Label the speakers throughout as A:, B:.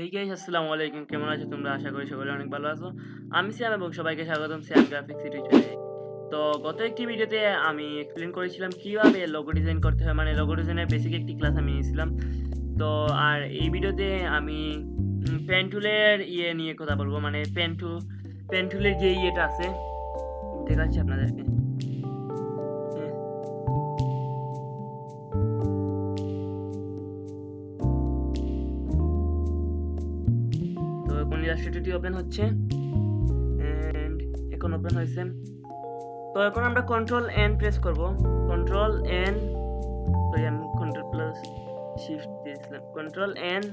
A: Hey guys, আসসালামু আলাইকুম। কেমন আছো তোমরা? আশা করি সকলে অনেক ভালো আছো। আমি সিয়াম এবং সবাইকে স্বাগতম সিয়াম গ্রাফিক্স ইউটিউব চ্যানেলে। তো গত একটি ভিডিওতে আমি এক্সপ্লেন করেছিলাম কিভাবে লোগো ডিজাইন করতে হয়, মানে লোগো ডিজাইনের বেসিক একটি ক্লাস আমি নিয়েছিলাম। তো আর এই ভিডিওতে আমি পেন টুলের নিয়ে কথা বলবো, মানে পেন টুলের যে ইয়েটা আছে দেখাচ্ছি আপনাদেরকে। হ্যাঁ, তো এখন ইলাস্ট্রেটরটি ওপেন হচ্ছে এন্ড এখন ওপেন হয়েছে। তো এখন আমরা কন্ট্রোল এন প্রেস করব। কন্ট্রোল এন, সরি আমি কন্ট্রোল প্লাস শিফট দিয়েছিলাম। কন্ট্রোল এন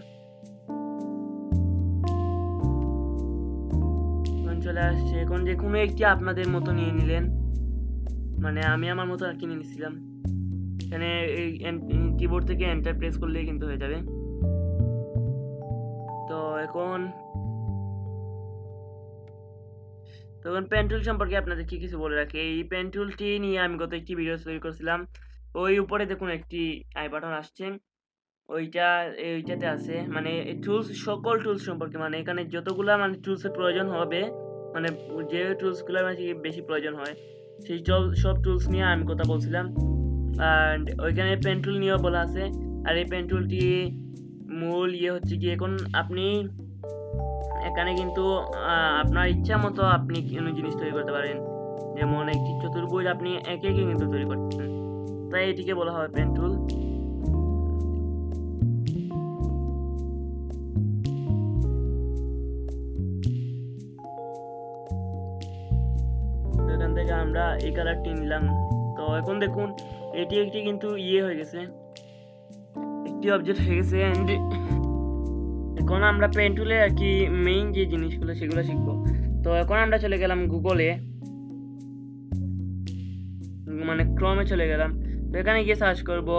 A: চলে আসছে। এখন যে কোনো একটি আপনাদের মতো নিয়ে নিলেন, মানে আমি আমার মতো আর কি নিয়ে নিছিলাম। এখানে এই কিবোর্ড থেকে এন্টার প্রেস করলেই কিন্তু হয়ে যাবে। তো এখন পেন টুল সম্পর্কে আপনাদের কি কিছু বলে রাখি। এই পেন টুলটি নিয়ে আমি গত একটি ভিডিও তৈরি করেছিলাম। ওই উপরে দেখুন একটি আই বাটন আসছে, এইটাতে আছে মানে টুলস, সকল টুলস সম্পর্কে, মানে এখানে যতগুলা মানে টুলসের প্রয়োজন হবে, মানে যে টুলসগুলো বেশি প্রয়োজন হয় সেই সব টুলস নিয়ে আমি কথা বলছিলাম। অ্যান্ড ওইখানে পেন টুল নিয়েও বলা আছে। আর এই পেন টুলটি মূল হচ্ছে কি, এখন আপনি এখানে কিন্তু আপনার ইচ্ছা মতো আপনি কোনো জিনিস তৈরি করতে পারেন। যেমন একটি চতুর্ভুজ আপনি একে একে কিন্তু তৈরি করতেছেন, তাই এটিকে বলা হয় পেন টুল। এখান থেকে আমরা এই কালারটি নিলাম। তো এখন দেখুন এটি একটি কিন্তু হয়ে গেছে, একটি অবজেক্ট হয়ে গেছে। এন্ড এখন আমরা পেন টুলে আর কি মেইন যে জিনিসগুলো সেগুলো শিখবো। তো এখন আমরা চলে গেলাম গুগলে, মানে ক্রমে চলে গেলাম। তো এখানে গিয়ে সার্চ করব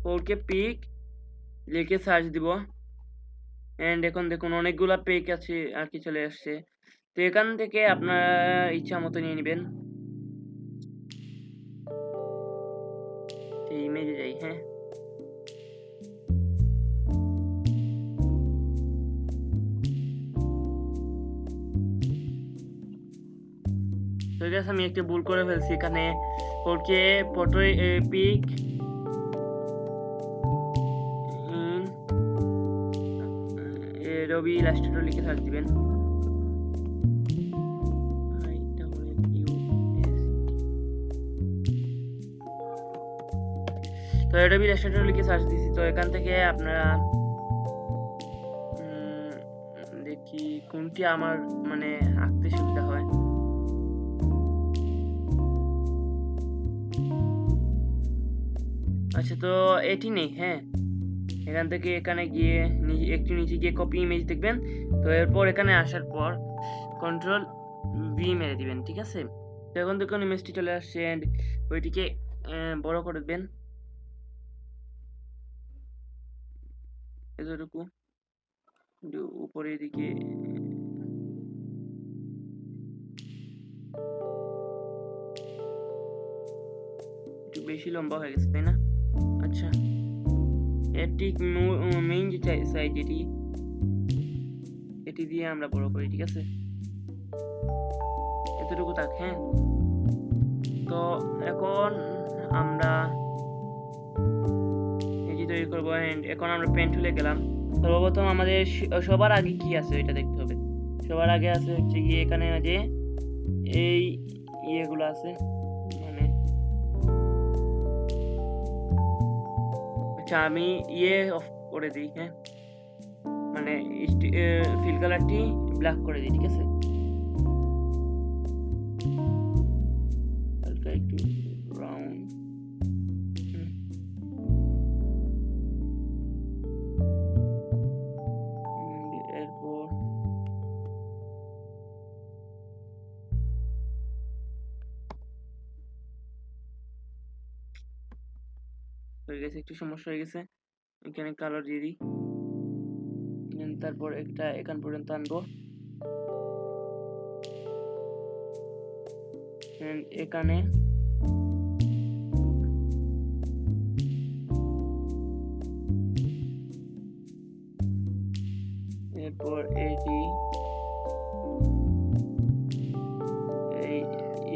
A: 4K পিক লিখে সার্চ দিব। এন্ড এখন দেখুন অনেকগুলা পেক আছে আর কি চলে আসছে। তো এখান থেকে আপনারা ইচ্ছা মতো নিয়ে নেবেন। ইমেজে যাই। হ্যাঁ, তো গেছে আমি একটা ভুল করে ফেলছি। এখানে 4K ফটো পিক ইন রবি ইলাস্ট্রেটর লিখে সার্চ দিবেন। তো রবি ইলাস্ট্রেটর লিখে সার্চ দিছি। তো এখান থেকে আপনারা দেখি কোনটি আমার মানে আঁকতে সুবিধা হয়। আচ্ছা, তো এটি নেই। হ্যাঁ, এখান থেকে এখানে গিয়ে একটু নিচে গিয়ে কপি ইমেজ দেখবেন। তো এরপর এখানে আসার পর কন্ট্রোল ভি মেরে দিবেন, ঠিক আছে। তো এখন দেখুন ইমেজটি চলে আসছে এন্ড ওইটিকে বড় করে দেবেন এতটুকু, উপরের দিকে। একটু বেশি লম্বা হয়ে গেছে, তাই না? আচ্ছা, এর ঠিক মেইন যে সাইজ এটি দিয়ে আমরা বড় করি, ঠিক আছে। এতটুকু থাক। হ্যাঁ, তো এখন আমরা এটি তৈরি করবো। এন্ড এখন আমরা পেন টুলে গেলাম। সর্বপ্রথম আমাদের সবার আগে কি আছে এটা দেখতে হবে। সবার আগে আছে হচ্ছে গিয়ে এখানে যে এই ইয়েগুলো আছে, মানে আচ্ছা আমি অফ করে দিই। হ্যাঁ, মানে ফিল কালারটি ব্ল্যাক করে দিই, ঠিক আছে। হালকা একটু রাউন্ড। এরপর হয়ে গেছে, একটু সমস্যা হয়ে গেছে। এখানে কালার দিয়ে দিই। তারপর একটা এখান পর্যন্ত আনবো। এখানে এরপর এটি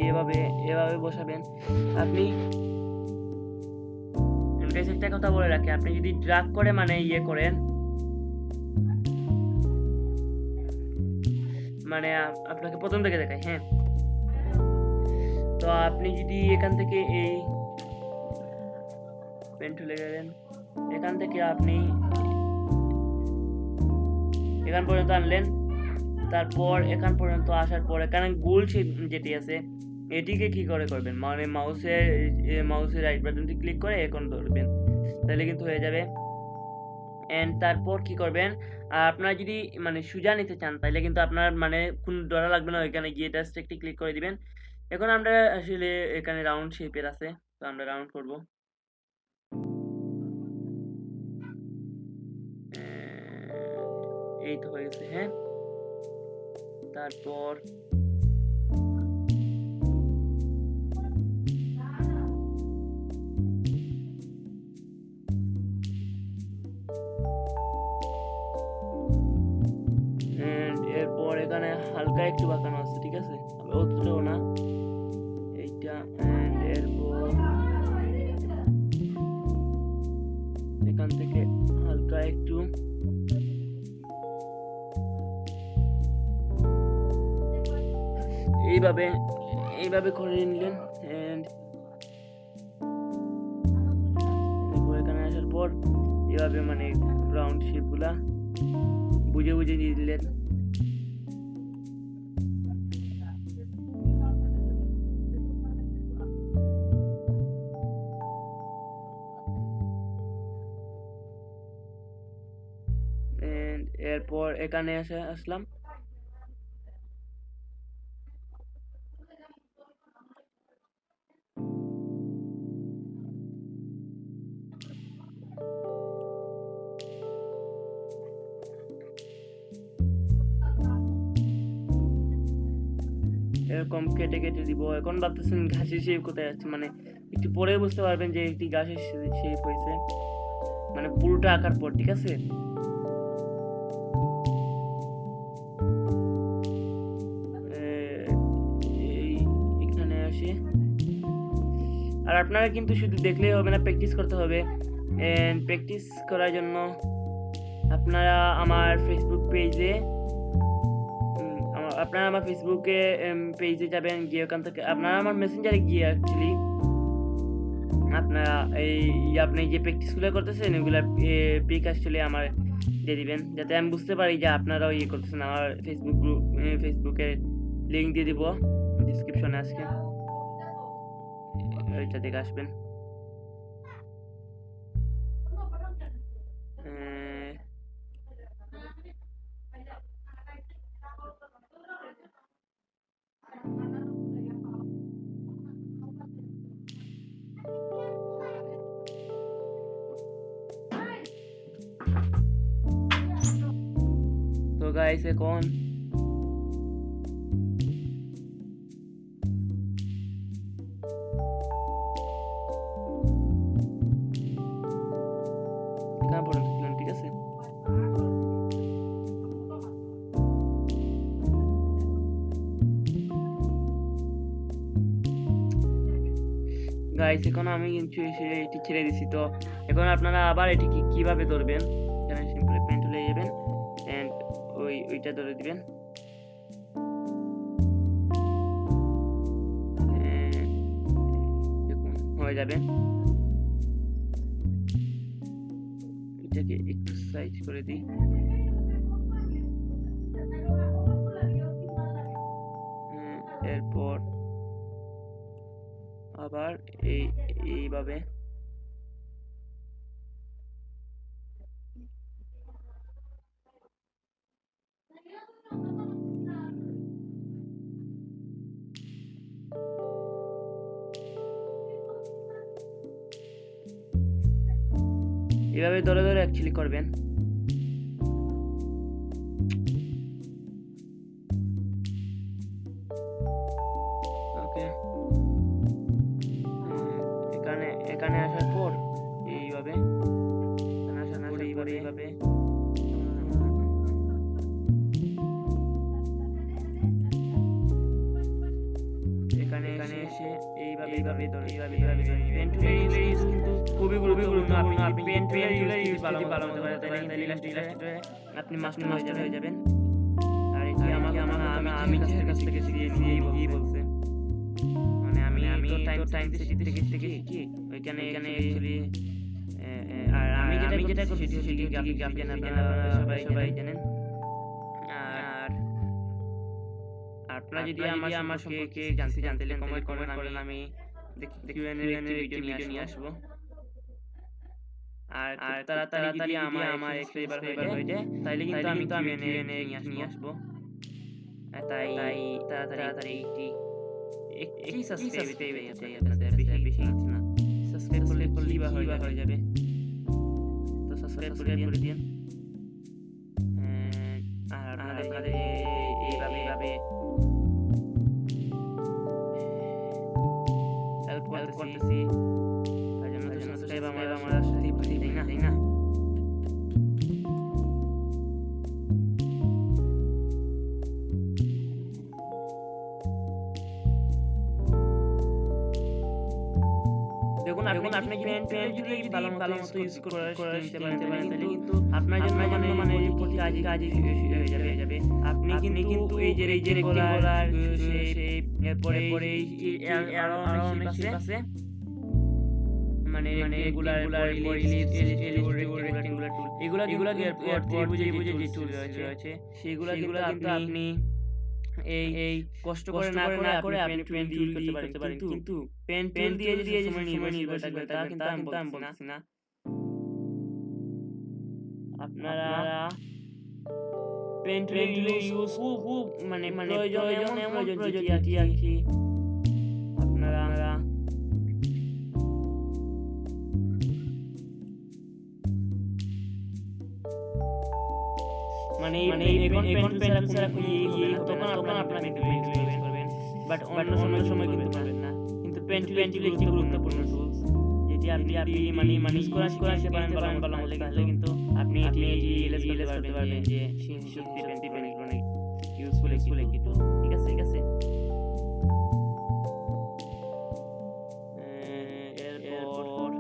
A: এভাবে এভাবে বসাবেন। আপনি একটা কথা বলে রাখি, আপনি যদি ড্রাগ করে মানে ইয়ে করেন, মানে আপনাকে প্রথম থেকে দেখাই। হ্যাঁ, তো আপনি যদি এখান থেকে এই পেন টুলে গেলেন, এখান থেকে আপনি এখান পর্যন্ত আনলেন, তারপর এখান পর্যন্ত আসার পর এখানে গোল যেটি আছে এটিকে কি করে করবেন, মানে মাউসের রাইট বাটনটি ক্লিক করে এখন ধরবেন, তাহলে কিন্তু হয়ে যাবে। এন্ড তারপর কি করবেন, আপনারা যদি মানে সোজা নিতে চান তাহলে কিন্তু আপনার মানে কোন ধরা লাগবে না, ওইখানে গিয়ে জাস্ট একটি ক্লিক করে দিবেন। এখন আমরা আসলে এখানে রাউন্ড শেপের আছে, তো আমরা রাউন্ড করব। এই তো হয়ে গেছে। হ্যাঁ, তারপর এরপর এখানে হালকা একটু বাঁকানো আছে, ঠিক আছে, অতটাও না এইটা। এরপর এখান থেকে হালকা একটু এইভাবে এইভাবে করে নিলেন। এরপর এখানে আসার পর এইভাবে মানে রাউন্ড শেপ গুলা বুঝে বুঝে দিয়ে দিলেন। এরপর এখানে আসলাম। এরকম কেটে কেটে দিব। এখন ভাবতেছেন ঘাসের শেপ কোথায় যাচ্ছে, মানে একটু পরে বুঝতে পারবেন যে একটি ঘাসের শেপ হয়েছে, মানে পুরোটা আঁকার পর, ঠিক আছে। এখানে আসে, আর আপনারা কিন্তু শুধু দেখলেই হবে না, প্র্যাকটিস করতে হবে। প্র্যাকটিস করার জন্য আপনারা আমার ফেসবুক পেজে যাবেন, গিয়ে ওখান থেকে আপনারা আমার মেসেঞ্জারে গিয়ে অ্যাকচুয়ালি আপনারা আপনি যে প্র্যাকটিসগুলো করতেছেন এগুলো পিক অ্যাকচুয়ালি আমার দিয়ে দিবেন, যাতে আমি বুঝতে পারি যে আপনারাও করতেছেন। আমার ফেসবুকের লিঙ্ক দিয়ে দিব ডিসক্রিপশনে, আজকে ওইটা দেখে আসবেন। তো গাইস এখন ঠিক আছে, গাইস এখন আমি কিন্তু এটি ছেড়ে দিছি। তো এখন আপনারা আবার এটি কিভাবে ধরবেন, এখানে সিম্পলি পেন টুলে যাবেন এন্ড ওইটা ধরে দিবেন। দেখুন হয়ে যাবে। এটাকে একটু সাইজ করে দিই। এরপর আবার এইভাবে এভাবে ধরে ধরে অ্যাকচুয়ালি করবেন। ওকে, এখানে আসার পর এইভাবে এইভাবে পেন টুলের ইউজ কিন্তু খুবই গুরুত্বপূর্ণ। আপনি পেন টুলের ইউজ যদি ভালো মতো করেন তাহলে ইলাস্ট্রেটরে আপনি মাস্টার হয়ে যাবেন। আর এটি আমি যে কাছ থেকে শিখিয়ে বলছে, মানে আমি তো টাইম থেকে শিখি ওইখানে অ্যাকচুয়ালি। আর আমি যেটা করছি সেটি গ্রাফিক ডিজাইন, আপনারা সবাই জানেন। আর আপনারা যদি আমার সম্পর্কে জানতে কমেন্ট করেন, আমি কিউএনএ এর একটি ভিডিও নিয়ে আসবো। আর তাড়াতাড়ি আমার সাবস্ক্রাইবার হয়ে যায় তাইলে কিন্তু আমি কিউএনএ নিয়ে আসবো। তাই তাড়াতাড়ি একটি সাবস্ক্রাইব চাই আপনাদের, বেশি কিছু না। সাবস্ক্রাইব করলেই বা হয়ে যাবে। তো সাবস্ক্রাইব করে দিন। আর আপনাদের এইভাবে হেল্প করতেছি, তার জন্য সাবস্ক্রাইব আমার তাই না। দেখুন আপনি পেন যদি ভালো মতো ইউজ করে নিতে পারেন তাহলে কিন্তু আপনার জন্য মানে কাজই হয়ে যাবে। আপনি কিন্তু এই যে রেক্টেঙ্গুলার শেপ, এরপরে আরো অনেক শেপ আছে, মানে রেক্টেঙ্গুলার রেক্টেঙ্গুলার টুল, এগুলা ত্রিভুজে যে টুল রয়েছে সেগুলা কিন্তু আপনি এই কষ্ট করে না করে আপনি পেন দিয়ে ইউজ করতে পারেন। কিন্তু পেন দিয়ে যে সময় নির্ভর থাকবে তা কিন্তু আমি বলছি না। আপনারা পেন ইউজ খুব মানে প্রয়োজন যেটি আর কি আপনারা মানে এখন পেন ছাড়া তখন আপনারা ইউজ করবেন, বাট অন্য সময় কিন্তু পারবেন না। কিন্তু পেন একটি গুরুত্বপূর্ণ টুলস, যেটি আপনি মানে ইউজ করা শিখতে পারেন ভালো লাগলে কিন্তু আপনি এটি রিয়েলাইজ করতে পারবেন যে সত্যি পেন অনেক ইউজফুল একটি টুল। ঠিক আছে এরপর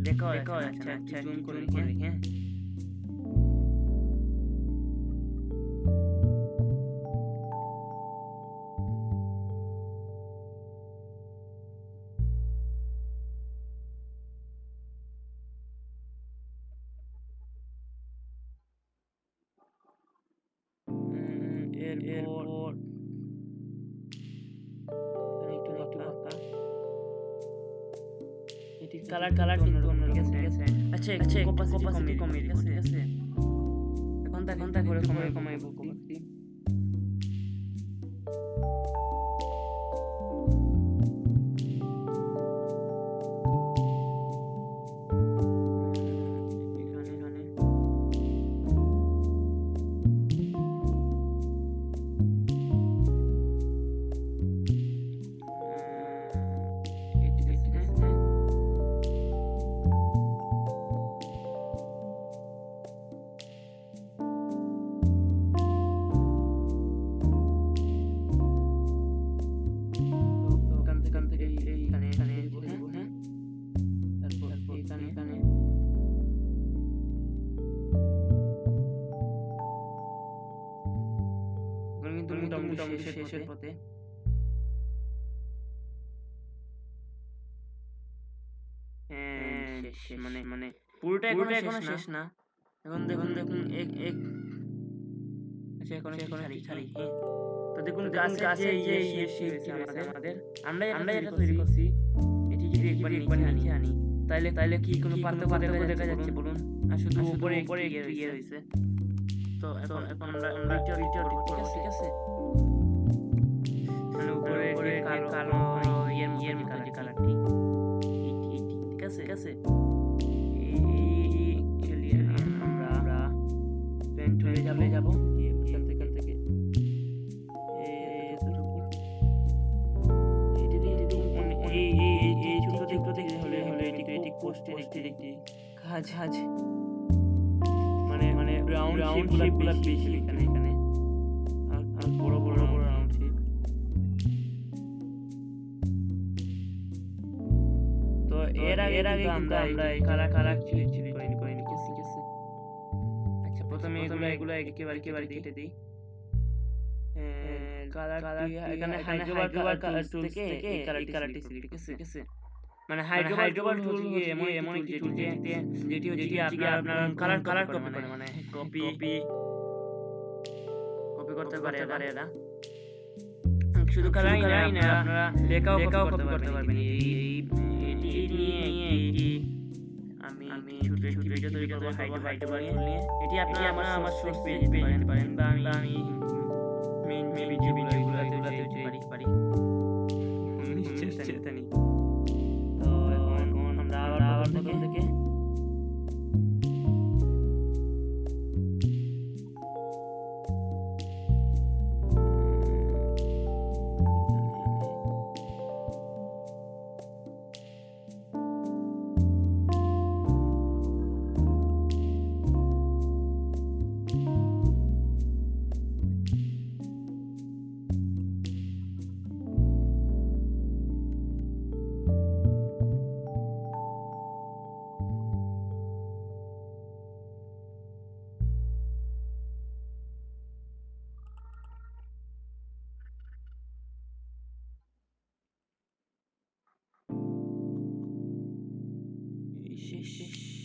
A: দেখো আচ্ছা জুম করে হ্যাঁ। এরপর একটু হালকা এটি কালার কিন্তু অন্য ঠিক আছে। আচ্ছা কপাসিটি কমিয়ে ঠিক আছে। এখন তা করে কমাইবো কপাসিটি। মোটামুটি শেষের পথে। মানে পুরোটা এখনো শেষ না। এখন দেখুন আচ্ছা এখন ছাড়ি। তো দেখুন গাছে যে শেপ আমাদের আমরা এটা তৈরি করছি, এটি যদি একবার নিচে আনি তাহলে কি কোনো পার্থক্য দেখা যাচ্ছে বলুন? আর শুধু উপরে ইয়ে হয়েছে। তো এখন আমরা রিটার করব। ঠিক আছে মানে উপরে কালো ইয়ের মধ্যে যে কালারটি ঠিক আছে। আমরা পেন টুলে যাব এখান থেকে এই ছোট দেখতে হলে এটি কোস্টের একটি কাজ মানে ব্রাউন শেপগুলো বেশি এখানে কিন্তু আমরা এই কালার চুরি করিনি কিছু কিছু। আচ্ছা প্রথমে এগুলো একেবারে কেটে দিই। কালার এখানে হাইড্রোবার টুল থেকে এই কালারটি সিলেক্ট ঠিক আছে। মানে হাইড্রোবার টুল এমন একটি টুল যেটি হচ্ছে আপনার কালার কপি করে, মানে কপি করতে পারে এরা। শুধু কালারই না, আপনারা লেখাও কপি করতে পারবেন। এটি নিয়ে আমি ছোট ভিডিও তৈরি করব হাইড্রোবার নিয়ে। এটি আপনারা আমার সোর্স পেজ দিতে পারেন বা আমি মেইন ভিডিওগুলোতে পারি। চিন্তা নেই। তো এখন আমরা আবার প্রথম থেকে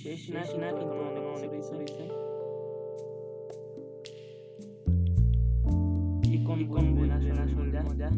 A: শেষ না কিন্তু অনেক কিছু হয়েছে। কোন বোনা শোনা মজা।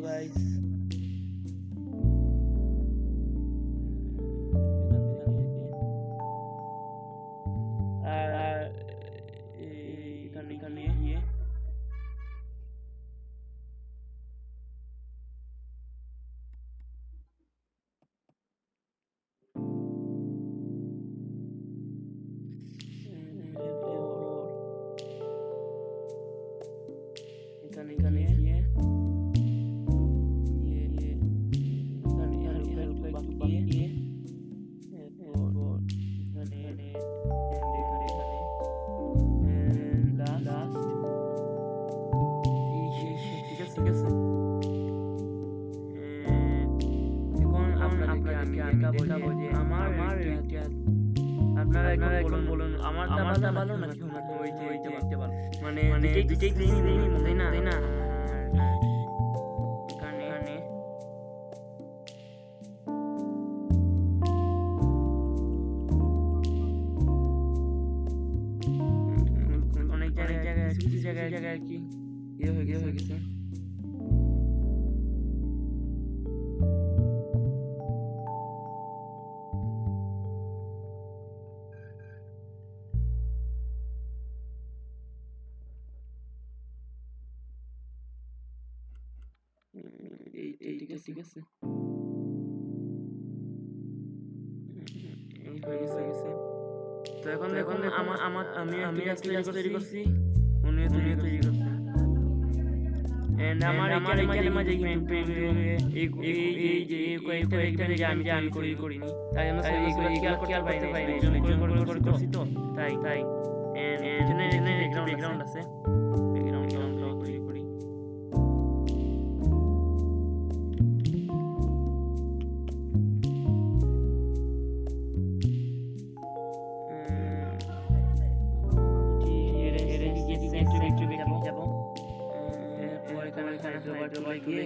A: guys আর এখানে গিয়ে এখানে গিয়ে দেখাবো যে আমার আপনারা এখন বলুন আমারটা ভালো নাকি ওইটা ভালো, মানে দুইটাই তাই না। অনেক জায়গায় আর কি ইয়ে হয়ে গেছে। ঠিক আছে হয়ে গেছে। তো এখন আমি তৈরি করছি, উনিও তৈরি করছে। আমার এখানে মাঝে এই কয়েকটা আমি করিনি, তাই জন্য খেয়াল করতে পারিনি, করছি তো তাই ব্যাকগ্রাউন্ড আছে, ব্যাকগ্রাউন্ডটাও তৈরি করি। যাবো এরপর এখানে হাইড্রোবার গিয়ে